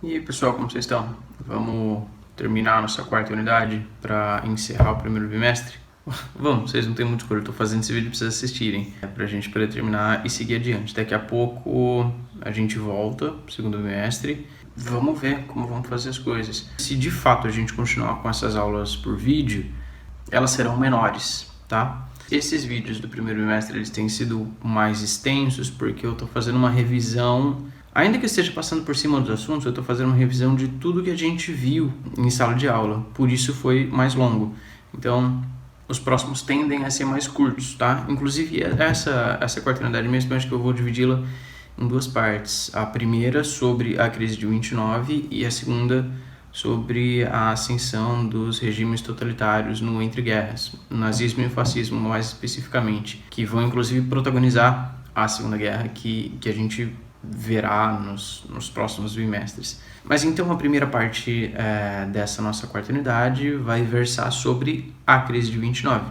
E aí, pessoal, como vocês estão? Vamos terminar a nossa quarta unidade para encerrar o primeiro bimestre? Vamos, vocês não têm muito escolha, eu tô fazendo esse vídeo para vocês assistirem, pra gente poder terminar e seguir adiante. Daqui a pouco a gente volta pro segundo bimestre, vamos ver como vamos fazer as coisas. Se de fato a gente continuar com essas aulas por vídeo, elas serão menores, tá? Esses vídeos do primeiro bimestre, eles têm sido mais extensos porque eu tô fazendo uma revisão. Ainda que eu esteja passando por cima dos assuntos, eu estou fazendo uma revisão de tudo que a gente viu em sala de aula. Por isso foi mais longo. Então, os próximos tendem a ser mais curtos, tá? Inclusive, essa quarta unidade mesmo, eu acho que eu vou dividi-la em duas partes. A primeira sobre a crise de 29 e a segunda sobre a ascensão dos regimes totalitários no Entre Guerras, nazismo e fascismo mais especificamente, que vão inclusive protagonizar a Segunda Guerra que a gente verá nos próximos bimestres. Mas então a primeira parte dessa nossa quarta unidade vai versar sobre a crise de 29.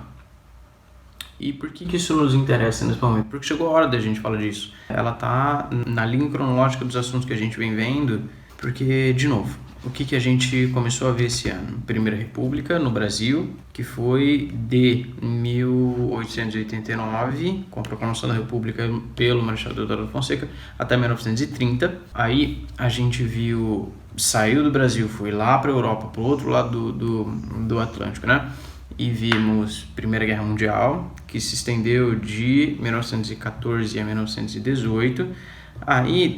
E por que isso nos interessa nesse momento? Porque chegou a hora da gente falar disso. Ela está na linha cronológica dos assuntos que a gente vem vendo, porque, de novo, o que a gente começou a ver esse ano? Primeira República no Brasil, que foi de 1889, com a proclamação da República pelo Marechal Deodoro da Fonseca, até 1930. Aí a gente viu, saiu do Brasil, foi lá para a Europa, para o outro lado do Atlântico, né? E vimos Primeira Guerra Mundial, que se estendeu de 1914 a 1918. Aí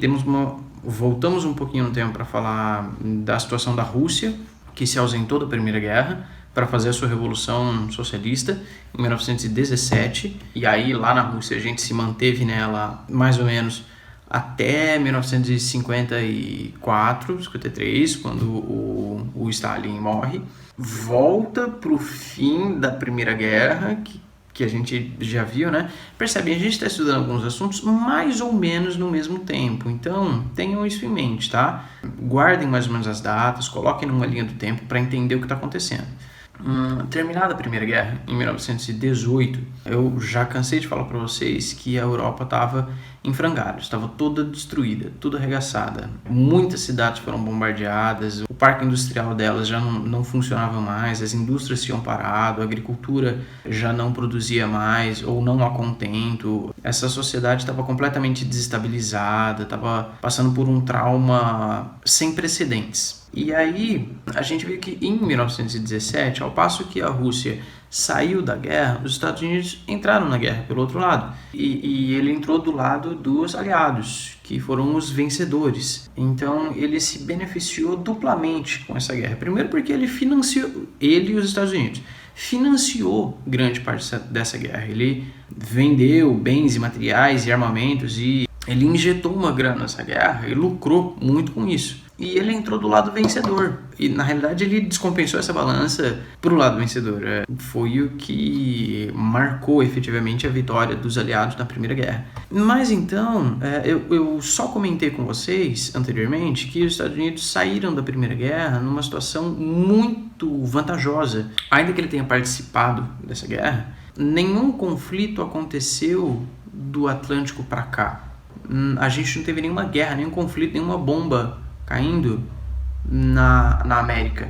voltamos um pouquinho no tempo para falar da situação da Rússia, que se ausentou da Primeira Guerra para fazer a sua revolução socialista em 1917. E aí lá na Rússia a gente se manteve nela mais ou menos até 1954, 53, quando o Stalin morre. Volta para o fim da Primeira Guerra, que a gente já viu, né? Percebem, a gente está estudando alguns assuntos mais ou menos no mesmo tempo, então tenham isso em mente, tá? Guardem mais ou menos as datas, coloquem numa linha do tempo para entender o que está acontecendo. Terminada a Primeira Guerra, em 1918, eu já cansei de falar para vocês que a Europa estava em frangalhos, estava toda destruída, toda arregaçada. Muitas cidades foram bombardeadas, o parque industrial delas já não funcionava mais, as indústrias tinham parado, a agricultura já não produzia mais ou não a contento. Essa sociedade estava completamente desestabilizada, estava passando por um trauma sem precedentes. E aí, a gente viu que em 1917, ao passo que a Rússia saiu da guerra, os Estados Unidos entraram na guerra pelo outro lado. E ele entrou do lado dos aliados, que foram os vencedores. Então, ele se beneficiou duplamente com essa guerra. Primeiro porque ele e os Estados Unidos, financiou grande parte dessa guerra. Ele vendeu bens e materiais e armamentos e ele injetou uma grana nessa guerra e lucrou muito com isso. E ele entrou do lado vencedor. E, na realidade, ele descompensou essa balança para o lado vencedor. Foi o que marcou, efetivamente, a vitória dos aliados na Primeira Guerra. Mas, então, eu só comentei com vocês, anteriormente, que os Estados Unidos saíram da Primeira Guerra numa situação muito vantajosa. Ainda que ele tenha participado dessa guerra, nenhum conflito aconteceu do Atlântico para cá. A gente não teve nenhuma guerra, nenhum conflito, nenhuma bomba caindo na América.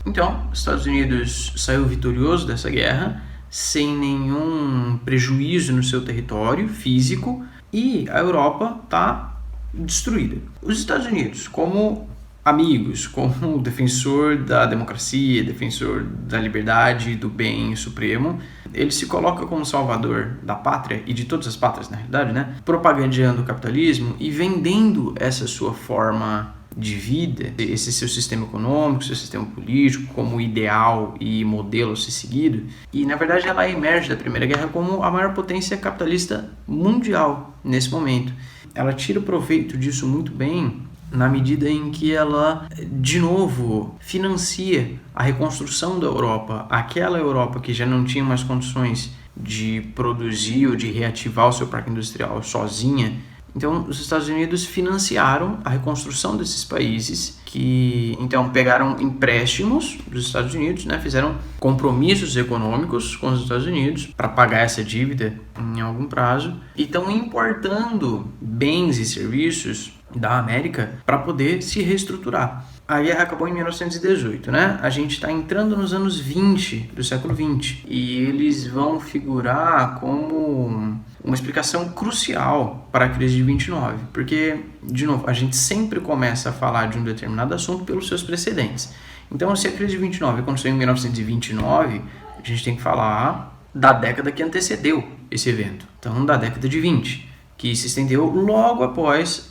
Então, os Estados Unidos saiu vitorioso dessa guerra, sem nenhum prejuízo no seu território físico, e a Europa está destruída. Os Estados Unidos, como amigos, como defensor da democracia, defensor da liberdade, do bem supremo, ele se coloca como salvador da pátria, e de todas as pátrias na realidade, né? Propagandeando o capitalismo e vendendo essa sua forma de vida, esse seu sistema econômico, seu sistema político como ideal e modelo a ser seguido. E na verdade ela emerge da Primeira Guerra como a maior potência capitalista mundial nesse momento. Ela tira proveito disso muito bem na medida em que ela, de novo, financia a reconstrução da Europa, aquela Europa que já não tinha mais condições de produzir ou de reativar o seu parque industrial sozinha. Então, os Estados Unidos financiaram a reconstrução desses países que, então, pegaram empréstimos dos Estados Unidos, né, fizeram compromissos econômicos com os Estados Unidos para pagar essa dívida em algum prazo e estão importando bens e serviços da América para poder se reestruturar. A guerra acabou em 1918, né? A gente está entrando nos anos 20 do século 20 e eles vão figurar como uma explicação crucial para a crise de 29, porque, de novo, a gente sempre começa a falar de um determinado assunto pelos seus precedentes. Então, se a crise de 29 aconteceu em 1929, a gente tem que falar da década que antecedeu esse evento, então da década de 20. Que se estendeu logo após,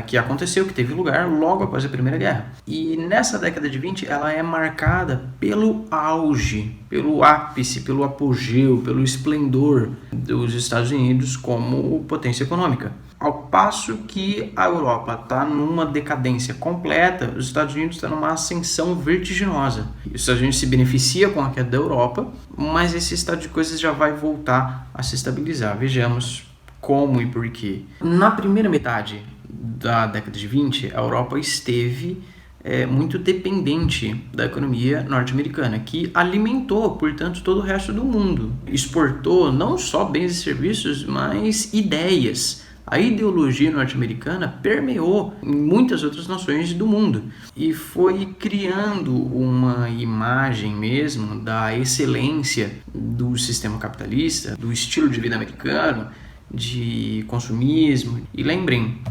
que aconteceu, que teve lugar logo após a Primeira Guerra. E nessa década de 20, ela é marcada pelo auge, pelo ápice, pelo apogeu, pelo esplendor dos Estados Unidos como potência econômica. Ao passo que a Europa está numa decadência completa, os Estados Unidos estão numa ascensão vertiginosa. Os Estados Unidos se beneficia com a queda da Europa, mas esse estado de coisas já vai voltar a se estabilizar. Vejamos como e por quê. Na primeira metade da década de 20, a Europa esteve muito dependente da economia norte-americana, que alimentou, portanto, todo o resto do mundo. Exportou não só bens e serviços, mas ideias. A ideologia norte-americana permeou em muitas outras nações do mundo e foi criando uma imagem mesmo da excelência do sistema capitalista, do estilo de vida americano, de consumismo. E lembrem,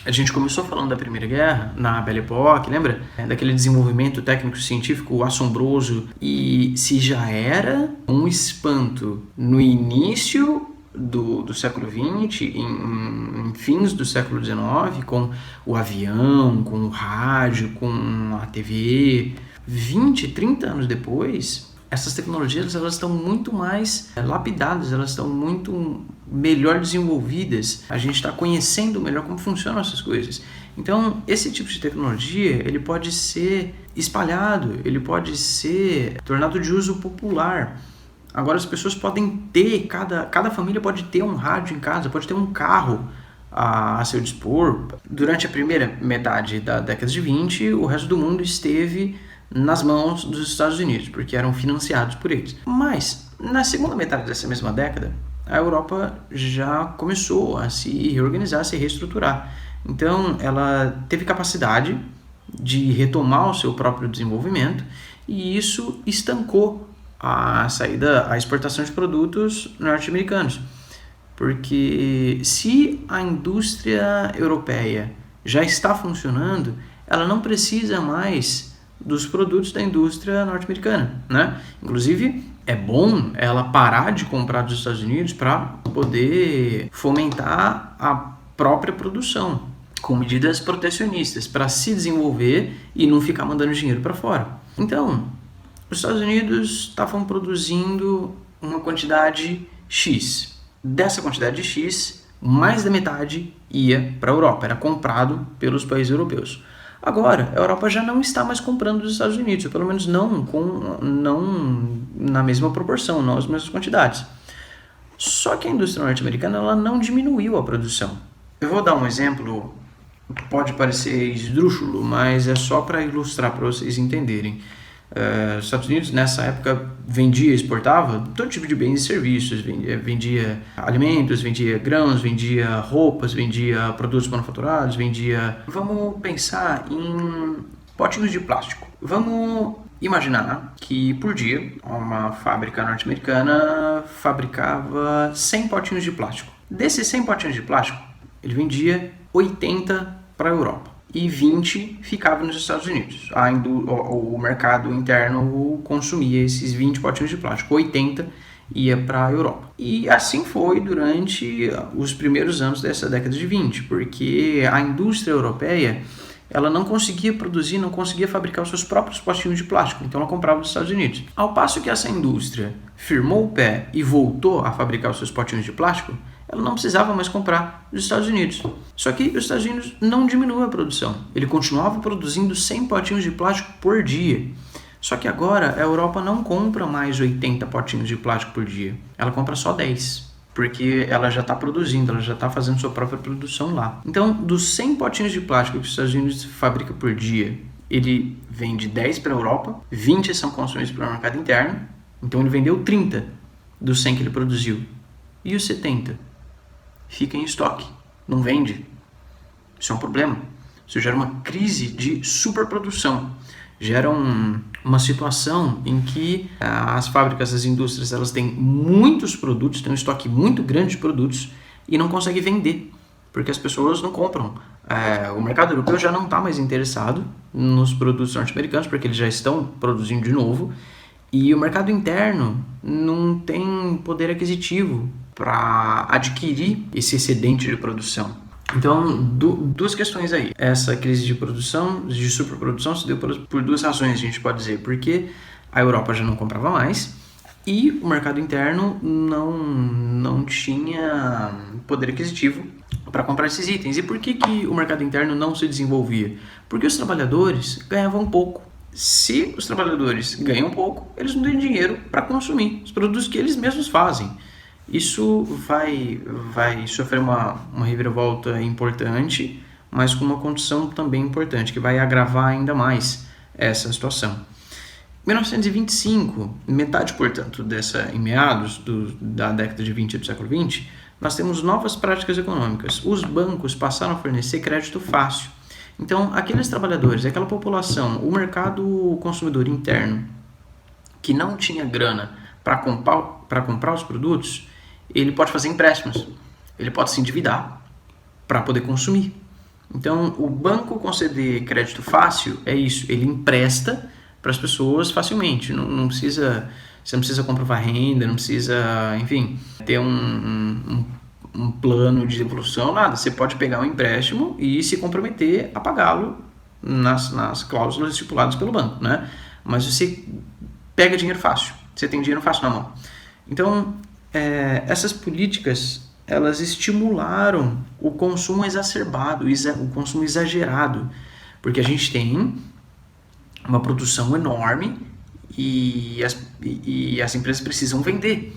a gente começou falando da Primeira Guerra, na Belle Époque, lembra? Daquele desenvolvimento técnico-científico assombroso, e se já era um espanto no início do século XX, em fins do século XIX, com o avião, com o rádio, com a TV, 20, 30 anos depois, essas tecnologias elas estão muito mais lapidadas, elas estão muito melhor desenvolvidas. A gente está conhecendo melhor como funcionam essas coisas. Então, esse tipo de tecnologia ele pode ser espalhado, ele pode ser tornado de uso popular. Agora as pessoas podem ter, cada família pode ter um rádio em casa, pode ter um carro a seu dispor. Durante a primeira metade da década de 20, o resto do mundo esteve nas mãos dos Estados Unidos, porque eram financiados por eles. Mas, na segunda metade dessa mesma década, a Europa já começou a se reorganizar, a se reestruturar. Então, ela teve capacidade de retomar o seu próprio desenvolvimento e isso estancou a exportação de produtos norte-americanos. Porque se a indústria europeia já está funcionando, ela não precisa mais dos produtos da indústria norte-americana, né? Inclusive, é bom ela parar de comprar dos Estados Unidos para poder fomentar a própria produção, com medidas protecionistas, para se desenvolver e não ficar mandando dinheiro para fora. Então, os Estados Unidos estavam produzindo uma quantidade X. Dessa quantidade X, mais da metade ia para a Europa, era comprado pelos países europeus. Agora, a Europa já não está mais comprando dos Estados Unidos, ou pelo menos não na mesma proporção, não as mesmas quantidades. Só que a indústria norte-americana ela não diminuiu a produção. Eu vou dar um exemplo, pode parecer esdrúxulo, mas é só para ilustrar, para vocês entenderem. Os Estados Unidos nessa época vendia, exportava todo tipo de bens e serviços, vendia alimentos, vendia grãos, vendia roupas, vendia produtos manufaturados, vendia... Vamos pensar em potinhos de plástico. Vamos imaginar que por dia uma fábrica norte-americana fabricava 100 potinhos de plástico. Desses 100 potinhos de plástico, ele vendia 80 para a Europa. E 20 ficava nos Estados Unidos. O mercado interno consumia esses 20 potinhos de plástico, 80 ia para a Europa. E assim foi durante os primeiros anos dessa década de 20, porque a indústria europeia ela não conseguia produzir, não conseguia fabricar os seus próprios potinhos de plástico, então ela comprava dos Estados Unidos. Ao passo que essa indústria firmou o pé e voltou a fabricar os seus potinhos de plástico, ela não precisava mais comprar dos Estados Unidos. Só que os Estados Unidos não diminuiu a produção. Ele continuava produzindo 100 potinhos de plástico por dia. Só que agora a Europa não compra mais 80 potinhos de plástico por dia. Ela compra só 10. Porque ela já está produzindo, ela já está fazendo sua própria produção lá. Então, dos 100 potinhos de plástico que os Estados Unidos fabrica por dia, ele vende 10 para a Europa, 20 são consumidos pelo mercado interno, então ele vendeu 30 dos 100 que ele produziu. E os 70? Fica em estoque, não vende. Isso é um problema. Isso gera uma crise de superprodução. Gera uma situação em que as fábricas, as indústrias, elas têm muitos produtos, têm um estoque muito grande de produtos e não conseguem vender, porque as pessoas não compram. O mercado europeu já não está mais interessado nos produtos norte-americanos, porque eles já estão produzindo de novo, e o mercado interno não tem poder aquisitivo para adquirir esse excedente de produção. Então, duas questões aí. Essa crise de produção, de superprodução, se deu por duas razões, a gente pode dizer. Porque a Europa já não comprava mais e o mercado interno não tinha poder aquisitivo para comprar esses itens. E por que o mercado interno não se desenvolvia? Porque os trabalhadores ganhavam pouco. Se os trabalhadores ganham pouco, eles não têm dinheiro para consumir os produtos que eles mesmos fazem. Isso vai sofrer uma reviravolta importante, mas com uma condição também importante, que vai agravar ainda mais essa situação. Em 1925, metade, portanto, em meados da década de 20 do século 20, nós temos novas práticas econômicas. Os bancos passaram a fornecer crédito fácil. Então, aqueles trabalhadores, aquela população, o mercado consumidor interno, que não tinha grana para comprar os produtos, ele pode fazer empréstimos, ele pode se endividar para poder consumir. Então, o banco conceder crédito fácil é isso, ele empresta para as pessoas facilmente, você não precisa comprovar renda, não precisa, enfim, ter um plano de devolução, nada. Você pode pegar um empréstimo e se comprometer a pagá-lo nas cláusulas estipuladas pelo banco, né? Mas você pega dinheiro fácil, você tem dinheiro fácil na mão. Então, essas políticas, elas estimularam o consumo exacerbado, o consumo exagerado, porque a gente tem uma produção enorme e as empresas precisam vender.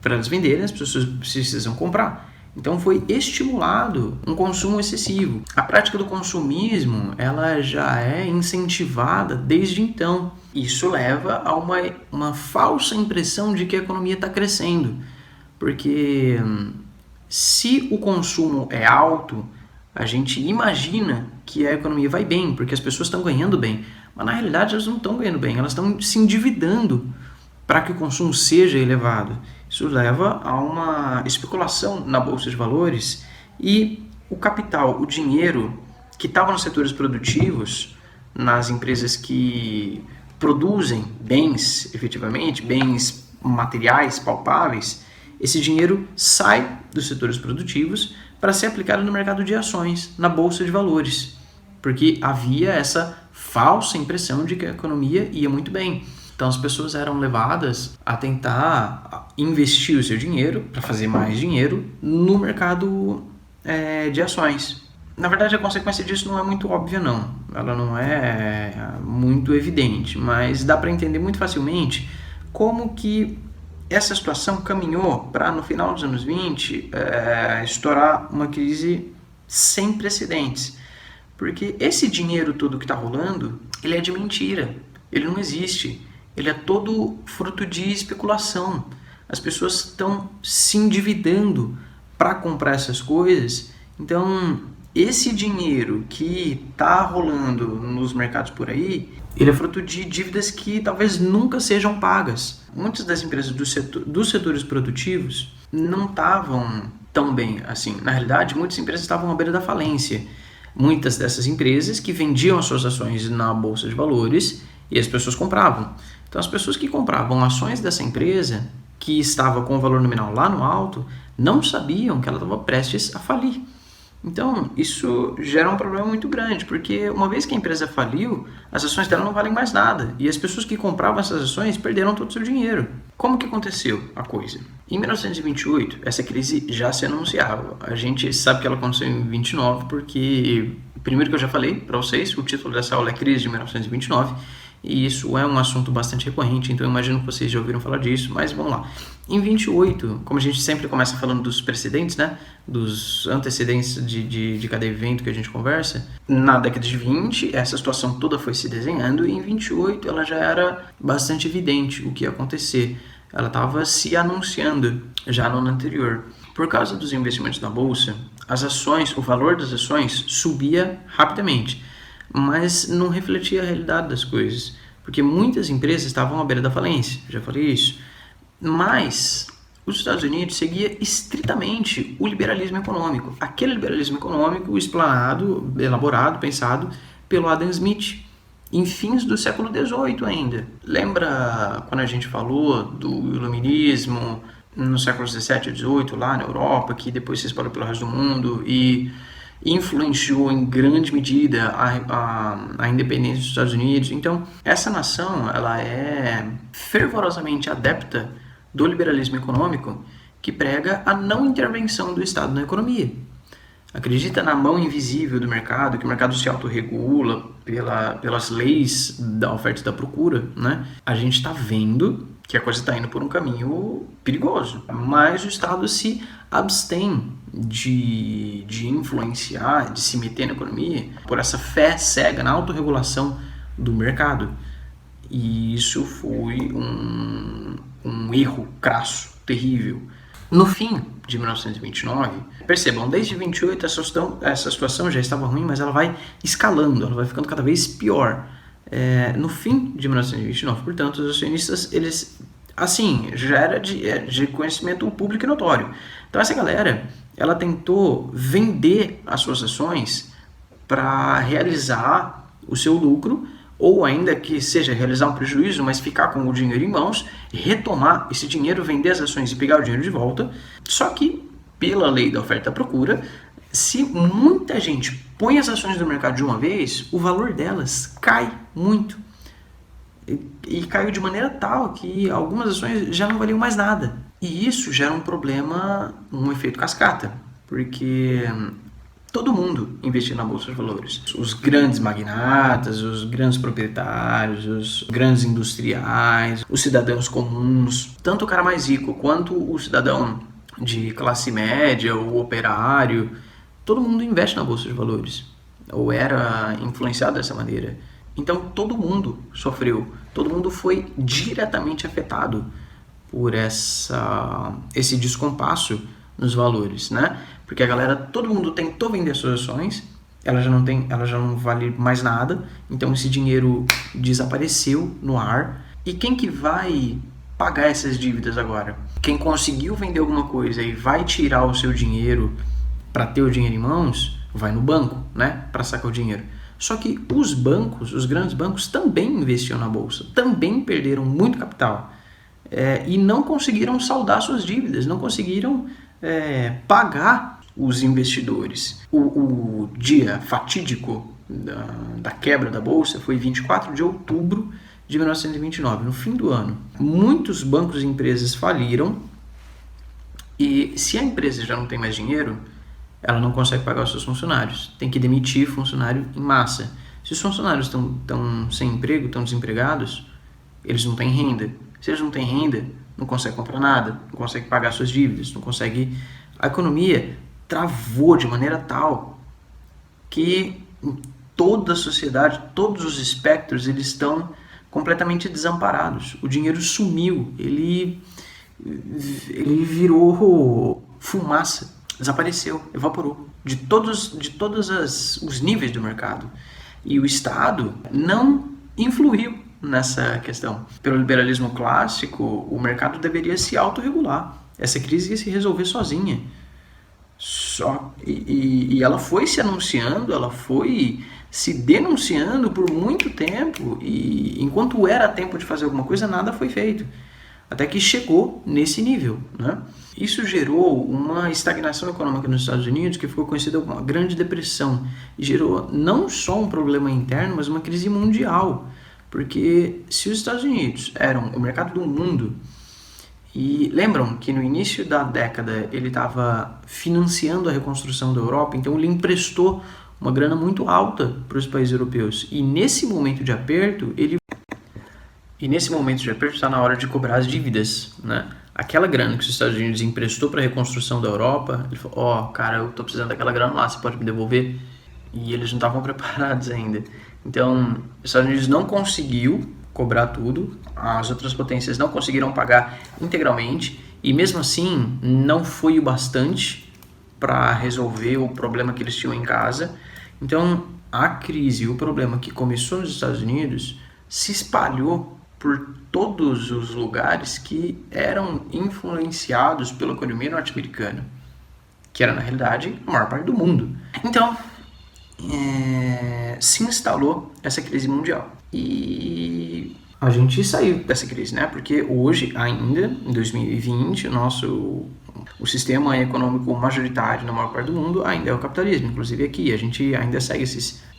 Para elas venderem, as pessoas precisam comprar. Então foi estimulado um consumo excessivo. A prática do consumismo, ela já é incentivada desde então. Isso leva a uma falsa impressão de que a economia está crescendo. Porque se o consumo é alto, a gente imagina que a economia vai bem, porque as pessoas estão ganhando bem. Mas na realidade elas não estão ganhando bem, elas estão se endividando para que o consumo seja elevado. Isso leva a uma especulação na bolsa de valores e o capital, o dinheiro que estava nos setores produtivos, nas empresas que produzem bens, efetivamente, bens materiais, palpáveis, esse dinheiro sai dos setores produtivos para ser aplicado no mercado de ações, na bolsa de valores, porque havia essa falsa impressão de que a economia ia muito bem. Então as pessoas eram levadas a tentar investir o seu dinheiro para fazer mais dinheiro no mercado de ações. Na verdade, a consequência disso não é muito óbvia, não. Ela não é muito evidente, mas dá para entender muito facilmente como que essa situação caminhou para, no final dos anos 20, estourar uma crise sem precedentes. Porque esse dinheiro todo que está rolando, ele é de mentira, ele não existe. Ele é todo fruto de especulação. As pessoas estão se endividando para comprar essas coisas. Então, esse dinheiro que está rolando nos mercados por aí, ele é fruto de dívidas que talvez nunca sejam pagas. Muitas das empresas dos setores produtivos não estavam tão bem assim. Na realidade, muitas empresas estavam à beira da falência. Muitas dessas empresas que vendiam as suas ações na bolsa de valores e as pessoas compravam. Então, as pessoas que compravam ações dessa empresa, que estava com o valor nominal lá no alto, não sabiam que ela estava prestes a falir. Então, isso gera um problema muito grande, porque uma vez que a empresa faliu, as ações dela não valem mais nada, e as pessoas que compravam essas ações perderam todo o seu dinheiro. Como que aconteceu a coisa? Em 1928, essa crise já se anunciava. A gente sabe que ela aconteceu em 29, porque, primeiro que eu já falei para vocês, o título dessa aula é Crise de 1929, e isso é um assunto bastante recorrente, então eu imagino que vocês já ouviram falar disso, mas vamos lá. Em 28, como a gente sempre começa falando dos precedentes, né, dos antecedentes de cada evento que a gente conversa, na década de 20, essa situação toda foi se desenhando, e em 28 ela já era bastante evidente o que ia acontecer. Ela estava se anunciando já no ano anterior. Por causa dos investimentos na bolsa, as ações, o valor das ações subia rapidamente, mas não refletia a realidade das coisas, porque muitas empresas estavam à beira da falência, já falei isso. Mas os Estados Unidos seguia estritamente o liberalismo econômico, aquele liberalismo econômico explanado, elaborado, pensado pelo Adam Smith, em fins do século XVIII ainda. Lembra quando a gente falou do iluminismo no século XVII e XVIII, lá na Europa, que depois se espalhou pelo resto do mundo e influenciou em grande medida a independência dos Estados Unidos? Então, essa nação ela é fervorosamente adepta do liberalismo econômico, que prega a não intervenção do Estado na economia. Acredita na mão invisível do mercado, que o mercado se autorregula pelas leis da oferta e da procura, né? A gente está vendo que a coisa está indo por um caminho perigoso, mas o Estado se abstém de influenciar, de se meter na economia, por essa fé cega na autorregulação do mercado. E isso foi um erro crasso, terrível. No fim de 1929, percebam, desde 28 essa situação já estava ruim, mas ela vai escalando, ela vai ficando cada vez pior. No fim de 1929, portanto, os acionistas, eles, assim, já era de conhecimento público e notório. Então essa galera, ela tentou vender as suas ações para realizar o seu lucro, ou ainda que seja realizar um prejuízo, mas ficar com o dinheiro em mãos, retomar esse dinheiro, vender as ações e pegar o dinheiro de volta. Só que, pela lei da oferta e da procura, se muita gente põe as ações no mercado de uma vez, o valor delas cai muito. E caiu de maneira tal que algumas ações já não valiam mais nada. E isso gera um problema, um efeito cascata, porque todo mundo investia na Bolsa de Valores. Os grandes magnatas, os grandes proprietários, os grandes industriais, os cidadãos comuns, tanto o cara mais rico quanto o cidadão de classe média, o operário, todo mundo investe na Bolsa de Valores, ou era influenciado dessa maneira. Então todo mundo sofreu, todo mundo foi diretamente afetado por esse descompasso nos valores, né? Porque a galera, todo mundo tentou vender suas ações, ela já não vale mais nada, então esse dinheiro desapareceu no ar. E quem que vai pagar essas dívidas agora? Quem conseguiu vender alguma coisa e vai tirar o seu dinheiro para ter o dinheiro em mãos, vai no banco, né, para sacar o dinheiro. Só que os bancos, os grandes bancos, também investiam na bolsa, também perderam muito capital e não conseguiram saldar suas dívidas, não conseguiram pagar os investidores. O dia fatídico da quebra da bolsa foi 24 de outubro de 1929, no fim do ano. Muitos bancos e empresas faliram e se a empresa já não tem mais dinheiro, ela não consegue pagar os seus funcionários. Tem que demitir funcionário em massa. Se os funcionários estão sem emprego, estão desempregados, eles não têm renda. Se eles não têm renda, não conseguem comprar nada, não conseguem pagar suas dívidas, não conseguem... A economia travou de maneira tal que toda a sociedade, todos os espectros, eles estão completamente desamparados. O dinheiro sumiu, ele virou fumaça, desapareceu, evaporou de todos os níveis do mercado. E o Estado não influiu nessa questão. Pelo liberalismo clássico, o mercado deveria se autorregular. Essa crise ia se resolver sozinha. E ela foi se anunciando, ela foi se denunciando por muito tempo, e enquanto era tempo de fazer alguma coisa, nada foi feito. Até que chegou nesse nível, né? Isso gerou uma estagnação econômica nos Estados Unidos que ficou conhecida como uma Grande Depressão. E gerou não só um problema interno, mas uma crise mundial. Porque se os Estados Unidos eram o mercado do mundo, e lembram que no início da década ele estava financiando a reconstrução da Europa, então ele emprestou uma grana muito alta para os países europeus. E nesse momento de aperto, está na hora de cobrar as dívidas, né? Aquela grana que os Estados Unidos emprestou para a reconstrução da Europa, ele falou, cara, eu estou precisando daquela grana lá, você pode me devolver? E eles não estavam preparados ainda. Então, os Estados Unidos não conseguiu cobrar tudo, as outras potências não conseguiram pagar integralmente, E mesmo assim, não foi o bastante para resolver o problema que eles tinham em casa. Então, a crise, o problema que começou nos Estados Unidos, se espalhou por todos os lugares que eram influenciados pela economia norte-americana, que era, na realidade, a maior parte do mundo. Então, se instalou essa crise mundial. E a gente saiu dessa crise, né? Porque hoje, ainda, em 2020, o sistema econômico majoritário na maior parte do mundo ainda é o capitalismo. Inclusive aqui, a gente ainda segue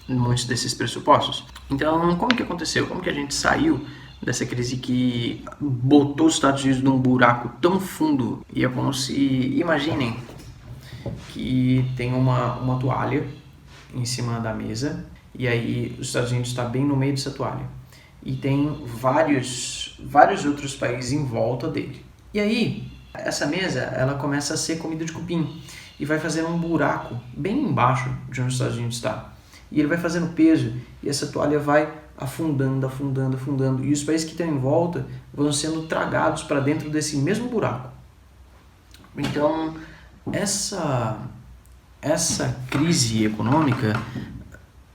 muitos desses pressupostos. Então, como que aconteceu? Como que a gente saiu dessa crise que botou os Estados Unidos num buraco tão fundo? E é como se, imaginem, que tem uma toalha em cima da mesa, e aí os Estados Unidos está bem no meio dessa toalha. E tem vários outros países em volta dele. E aí, essa mesa, ela começa a ser comida de cupim. E vai fazendo um buraco bem embaixo de onde os Estados Unidos está. E ele vai fazendo peso, e essa toalha vai afundando, afundando, afundando. E os países que estão em volta vão sendo tragados para dentro desse mesmo buraco. Então, essa crise econômica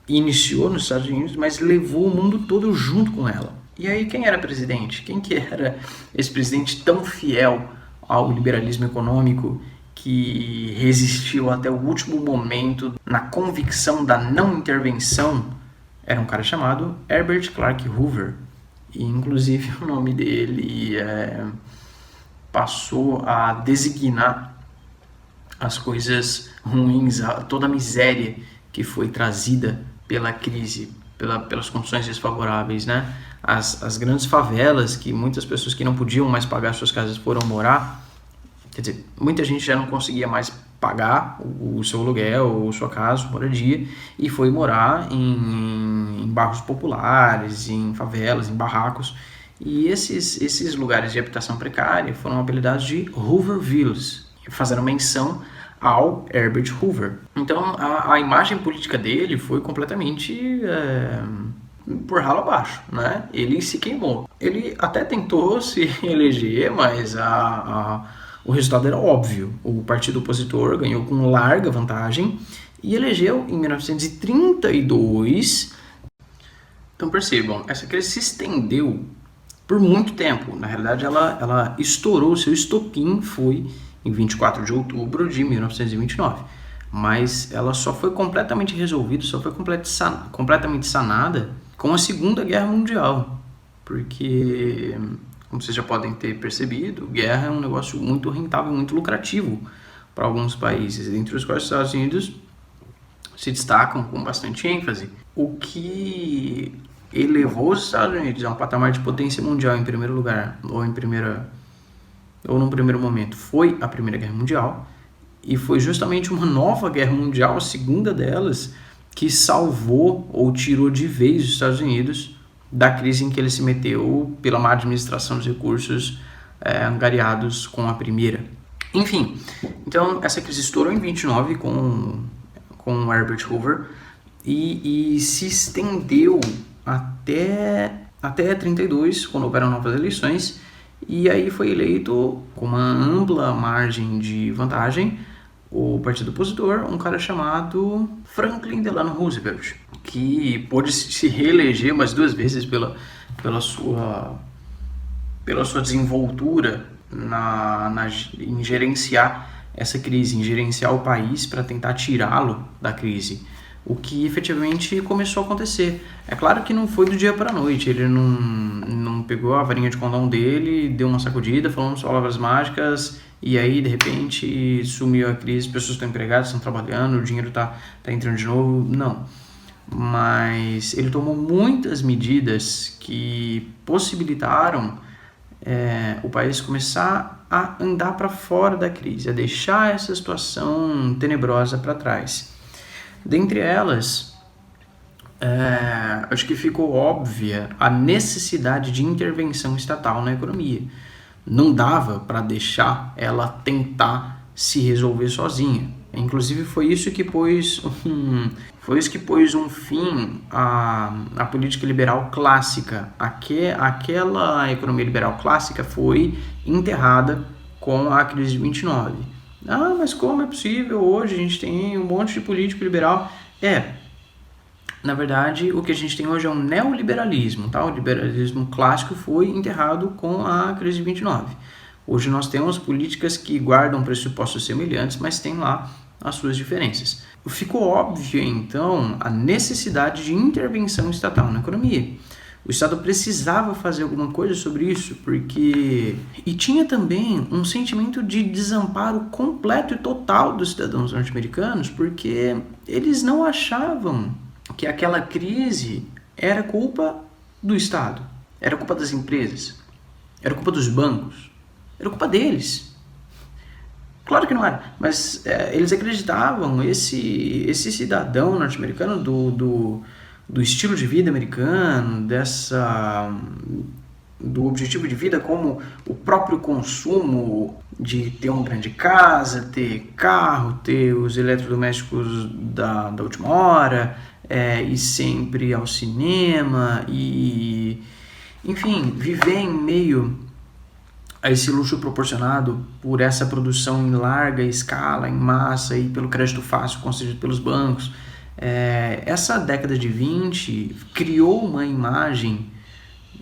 iniciou nos Estados Unidos, mas levou o mundo todo junto com ela. E aí, quem era presidente? Quem que era esse presidente tão fiel ao liberalismo econômico que resistiu até o último momento na convicção da não intervenção? Era um cara chamado Herbert Clark Hoover. E, inclusive, o nome dele passou a designar as coisas ruins, toda a miséria que foi trazida pela crise, pelas condições desfavoráveis, né? As grandes favelas que muitas pessoas que não podiam mais pagar suas casas foram morar, quer dizer, muita gente já não conseguia mais pagar o seu aluguel ou sua casa, moradia, e foi morar em bairros populares, em favelas, em barracos. E esses lugares de habitação precária foram apelidados de Hoovervilles, fazendo menção ao Herbert Hoover. Então, a imagem política dele foi completamente por ralo abaixo, né? Ele se queimou. Ele até tentou se eleger, mas o resultado era óbvio. O partido opositor ganhou com larga vantagem e elegeu em 1932. Então, percebam, essa crise se estendeu por muito tempo. Na realidade, ela estourou, seu estopim foi em 24 de outubro de 1929. Mas ela só foi completamente resolvida, só foi completamente sanada com a Segunda Guerra Mundial. Porque, como vocês já podem ter percebido, guerra é um negócio muito rentável, muito lucrativo para alguns países, entre os quais os Estados Unidos se destacam com bastante ênfase. O que elevou os Estados Unidos a um patamar de potência mundial em primeiro lugar, ou num primeiro momento, foi a Primeira Guerra Mundial, e foi justamente uma nova guerra mundial, a segunda delas, que salvou ou tirou de vez os Estados Unidos da crise em que ele se meteu pela má administração dos recursos angariados com a primeira. Enfim, então essa crise estourou em 29 com Herbert Hoover e se estendeu até 32, quando houveram novas eleições. E aí foi eleito com uma ampla margem de vantagem o partido opositor, um cara chamado Franklin Delano Roosevelt, que pôde se reeleger mais 2 vezes pela sua desenvoltura em gerenciar essa crise, em gerenciar o país para tentar tirá-lo da crise. O que efetivamente começou a acontecer. É claro que não foi do dia para a noite, ele não pegou a varinha de condão dele, deu uma sacudida, falou umas palavras mágicas e aí de repente sumiu a crise, as pessoas estão empregadas, estão trabalhando, o dinheiro tá entrando de novo. Não. Mas ele tomou muitas medidas que possibilitaram o país começar a andar para fora da crise, a deixar essa situação tenebrosa para trás. Dentre elas, acho que ficou óbvia a necessidade de intervenção estatal na economia. Não dava para deixar ela tentar se resolver sozinha. Inclusive foi isso que pôs um fim à política liberal clássica. Aquela economia liberal clássica foi enterrada com a crise de 29. Ah, mas como é possível? Hoje a gente tem um monte de político liberal. Na verdade, o que a gente tem hoje é um neoliberalismo, tá? O liberalismo clássico foi enterrado com a crise de 29. Hoje nós temos políticas que guardam pressupostos semelhantes, mas tem lá as suas diferenças. Ficou óbvio, então, a necessidade de intervenção estatal na economia. O Estado precisava fazer alguma coisa sobre isso, porque... E tinha também um sentimento de desamparo completo e total dos cidadãos norte-americanos, porque eles não achavam que aquela crise era culpa do Estado, era culpa das empresas, era culpa dos bancos, era culpa deles. Claro que não era, mas eles acreditavam, esse cidadão norte-americano do estilo de vida americano, do objetivo de vida como o próprio consumo de ter uma grande casa, ter carro, ter os eletrodomésticos da última hora, ir sempre ao cinema e, enfim, viver em meio a esse luxo proporcionado por essa produção em larga escala, em massa e pelo crédito fácil concedido pelos bancos. Essa década de 20 criou uma imagem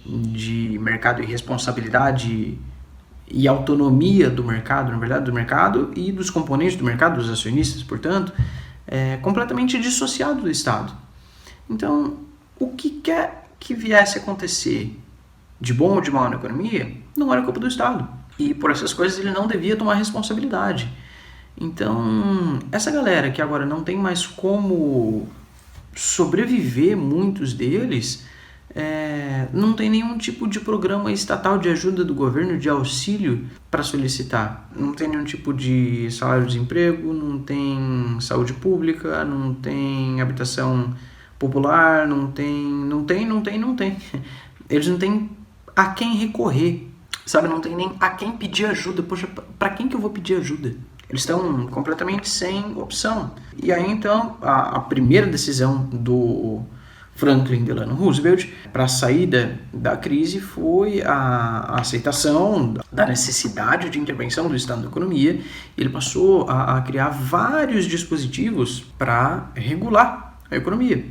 de mercado e responsabilidade e autonomia do mercado, na verdade, do mercado e dos componentes do mercado, dos acionistas, portanto, completamente dissociado do Estado. Então, o que quer que viesse a acontecer, de bom ou de mal na economia, não era culpa do Estado. E por essas coisas ele não devia tomar responsabilidade. Então, essa galera que agora não tem mais como sobreviver, muitos deles, não tem nenhum tipo de programa estatal de ajuda do governo, de auxílio para solicitar. Não tem nenhum tipo de salário-desemprego, não tem saúde pública, não tem habitação popular, não tem. Eles não têm a quem recorrer, sabe? Não tem nem a quem pedir ajuda. Poxa, para quem que eu vou pedir ajuda? Eles estão completamente sem opção. E aí, então, a primeira decisão do Franklin Delano Roosevelt para a saída da crise foi a aceitação da necessidade de intervenção do Estado na economia. Ele passou a criar vários dispositivos para regular a economia.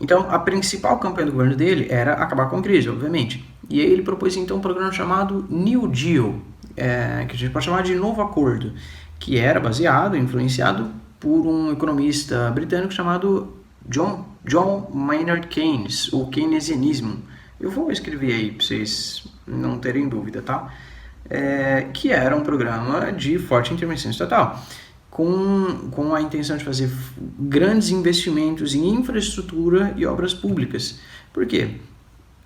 Então, a principal campanha do governo dele era acabar com a crise, obviamente. E aí ele propôs, então, um programa chamado New Deal, que a gente pode chamar de Novo Acordo, que era baseado, influenciado por um economista britânico chamado John Maynard Keynes, o keynesianismo. Eu vou escrever aí para vocês não terem dúvida, tá? Que era um programa de forte intervenção estatal, com a intenção de fazer grandes investimentos em infraestrutura e obras públicas. Por quê?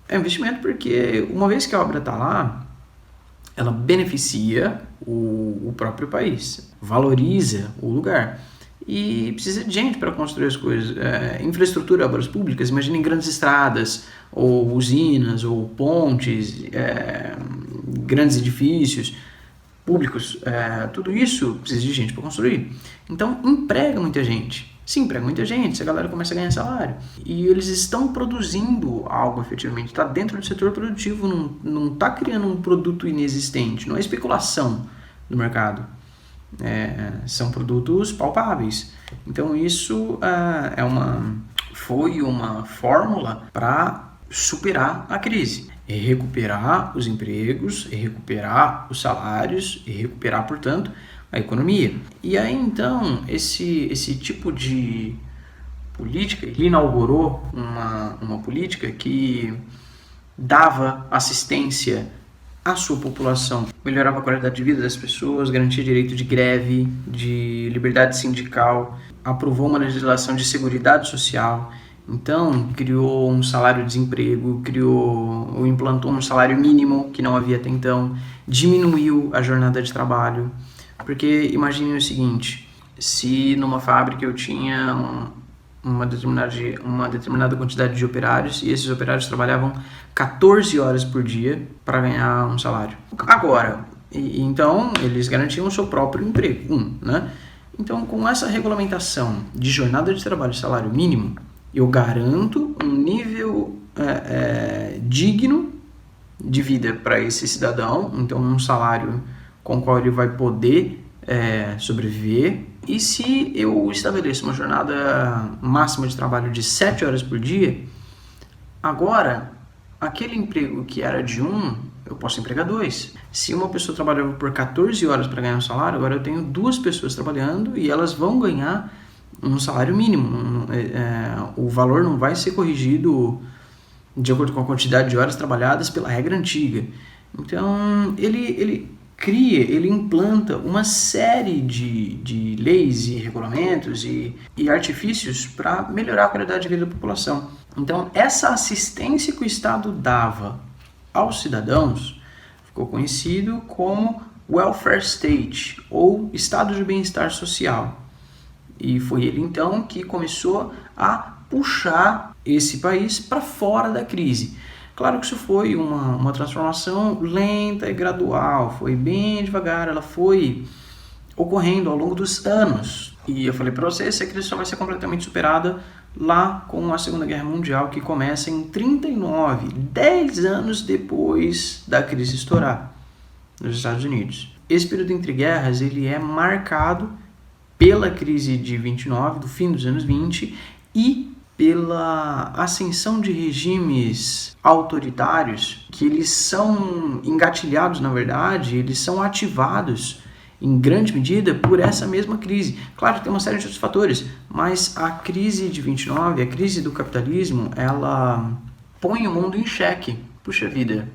É investimento porque, uma vez que a obra está lá, ela beneficia o próprio país, valoriza o lugar. E precisa de gente para construir as coisas. Infraestrutura e obras públicas, imaginem grandes estradas, ou usinas, ou pontes, grandes edifícios públicos. Tudo isso precisa de gente para construir. Então, emprega muita gente. Se emprega muita gente, a galera começa a ganhar salário. E eles estão produzindo algo efetivamente. Está dentro do setor produtivo, não está criando um produto inexistente. Não é especulação do mercado. São produtos palpáveis. Então isso foi uma fórmula para superar a crise, recuperar os empregos, recuperar os salários e recuperar, portanto, a economia. E aí então esse tipo de política, ele inaugurou uma política que dava assistência a sua população, melhorava a qualidade de vida das pessoas, garantia direito de greve, de liberdade sindical, aprovou uma legislação de seguridade social, então criou um salário-desemprego, implantou um salário mínimo que não havia até então, diminuiu a jornada de trabalho, porque imagine o seguinte, se numa fábrica eu tinha uma determinada quantidade de operários e esses operários trabalhavam 14 horas por dia para ganhar um salário. Agora, então eles garantiam o seu próprio emprego, né? Então, com essa regulamentação de jornada de trabalho e salário mínimo, eu garanto um nível digno de vida para esse cidadão, então um salário com o qual ele vai poder sobreviver. E se eu estabeleço uma jornada máxima de trabalho de 7 horas por dia, agora, aquele emprego que era de 1, eu posso empregar 2. Se uma pessoa trabalhava por 14 horas para ganhar um salário, agora eu tenho 2 pessoas trabalhando e elas vão ganhar um salário mínimo. O valor não vai ser corrigido de acordo com a quantidade de horas trabalhadas pela regra antiga. Então, ele implanta uma série de leis e regulamentos e artifícios para melhorar a qualidade de vida da população. Então, essa assistência que o Estado dava aos cidadãos ficou conhecido como welfare state, ou estado de bem-estar social. E foi ele, então, que começou a puxar esse país para fora da crise. Claro que isso foi uma transformação lenta e gradual, foi bem devagar, ela foi ocorrendo ao longo dos anos. E eu falei para vocês, essa crise só vai ser completamente superada lá com a Segunda Guerra Mundial, que começa em 39, 10 anos depois da crise estourar nos Estados Unidos. Esse período entre guerras ele é marcado pela crise de 29, do fim dos anos 20, e pela ascensão de regimes autoritários que eles são engatilhados, na verdade, eles são ativados em grande medida por essa mesma crise. Claro que tem uma série de outros fatores, mas a crise de 29, a crise do capitalismo, ela põe o mundo em xeque. Puxa vida,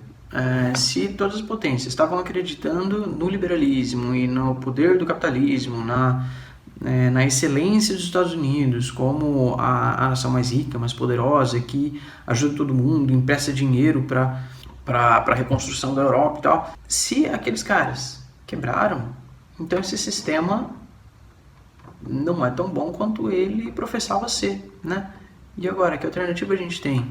se todas as potências estavam acreditando no liberalismo e no poder do capitalismo, na excelência dos Estados Unidos como a nação mais rica, mais poderosa, que ajuda todo mundo, empresta dinheiro para a reconstrução da Europa e tal. Se aqueles caras quebraram, então esse sistema não é tão bom quanto ele professava ser, né? E agora, que alternativa a gente tem?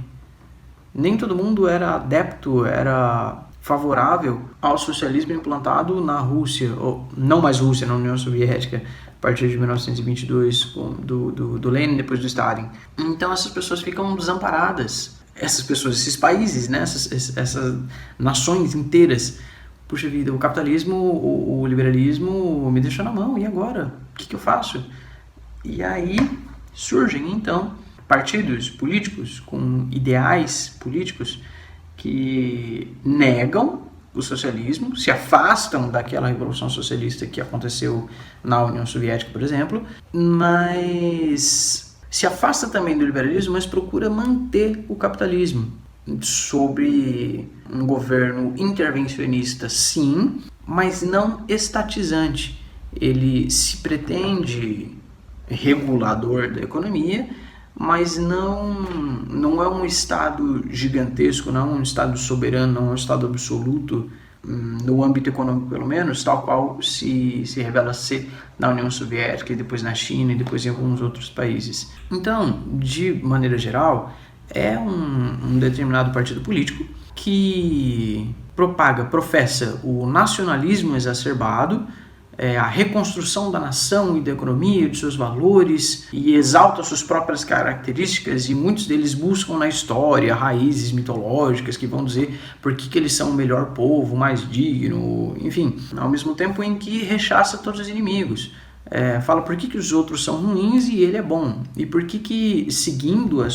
Nem todo mundo era adepto, era favorável ao socialismo implantado na Rússia, ou não mais Rússia, na União Soviética, a partir de 1922, do Lenin, depois do Stalin. Então essas pessoas ficam desamparadas. Essas pessoas, esses países, né? essas nações inteiras. Puxa vida, o capitalismo, o liberalismo me deixou na mão, e agora? O que eu faço? E aí surgem, então, partidos políticos com ideais políticos que negam o socialismo, se afastam daquela revolução socialista que aconteceu na União Soviética, por exemplo, mas se afasta também do liberalismo, mas procura manter o capitalismo sobre um governo intervencionista, sim, mas não estatizante. Ele se pretende regulador da economia, mas não é um Estado gigantesco, não é um Estado soberano, não é um Estado absoluto, no âmbito econômico pelo menos, tal qual se revela ser na União Soviética, e depois na China, e depois em alguns outros países. Então, de maneira geral, é um determinado partido político que professa o nacionalismo exacerbado, a reconstrução da nação e da economia e de seus valores, e exalta suas próprias características, e muitos deles buscam na história raízes mitológicas que vão dizer por que eles são o melhor povo, mais digno, enfim, ao mesmo tempo em que rechaça todos os inimigos. Fala por que os outros são ruins e ele é bom, e por que seguindo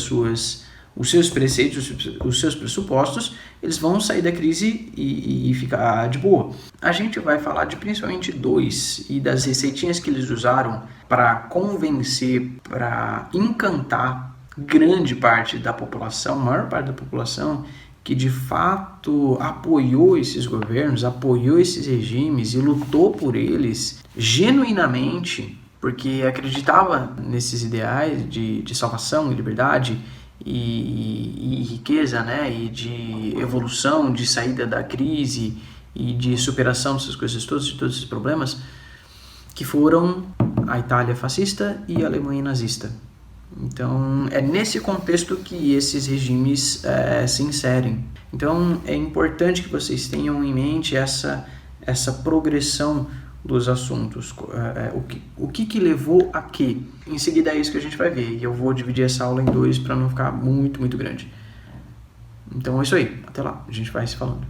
os seus preceitos, os seus pressupostos, eles vão sair da crise e ficar de boa. A gente vai falar de principalmente 2 e das receitinhas que eles usaram para convencer, para encantar grande parte da população, a maior parte da população, que de fato apoiou esses governos, apoiou esses regimes e lutou por eles genuinamente, porque acreditava nesses ideais de salvação e liberdade, e riqueza, né? E de evolução, de saída da crise e de superação dessas coisas todas, de todos esses problemas, que foram a Itália fascista e a Alemanha nazista. Então é nesse contexto que esses regimes se inserem. Então é importante que vocês tenham em mente essa progressão dos assuntos, o que levou a quê. Em seguida é isso que a gente vai ver, e eu vou dividir essa aula em 2 para não ficar muito, muito grande. Então é isso aí, até lá, a gente vai se falando.